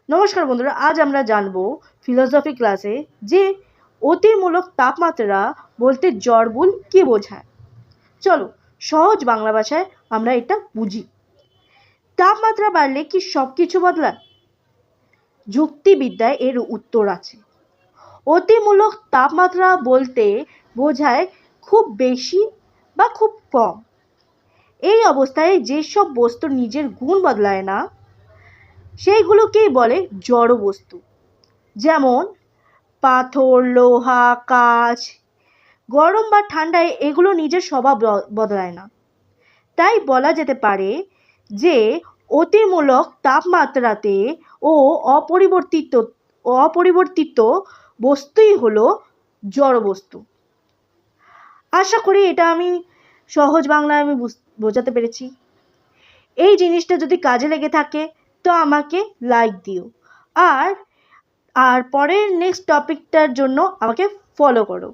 নমস্কার বন্ধুরা, আজ আমরা জানবো ফিলোসফি ক্লাসে যে অতিমূলক তাপমাত্রা বলতে জড়বুল কি বোঝায়। চলো সহজ বাংলা ভাষায় আমরা এটা বুঝি। তাপমাত্রা বাড়লে কি সব কিছু বদলায়? যুক্তিবিদ্যায় এর উত্তর আছে। অতিমূলক তাপমাত্রা বলতে বোঝায় খুব বেশি বা খুব কম। এই অবস্থায় যেসব বস্তু নিজের গুণ বদলায় না সেইগুলোকেই বলে জড় বস্তু। যেমন পাথর, লোহা, কাঁচ। গরম বা ঠান্ডায় এগুলো নিজের স্বভাব বদলায় না। তাই বলা যেতে পারে যে অতিমূলক তাপমাত্রাতে ও অপরিবর্তিত বস্তুই হলো জড় বস্তু। আশা করি এটা আমি সহজ বাংলায় বোঝাতে পেরেছি। এই জিনিসটা যদি কাজে লেগে থাকে তো আমাকে লাইক দিও, আর পরের নেক্সট টপিকটার জন্য আমাকে ফলো করো।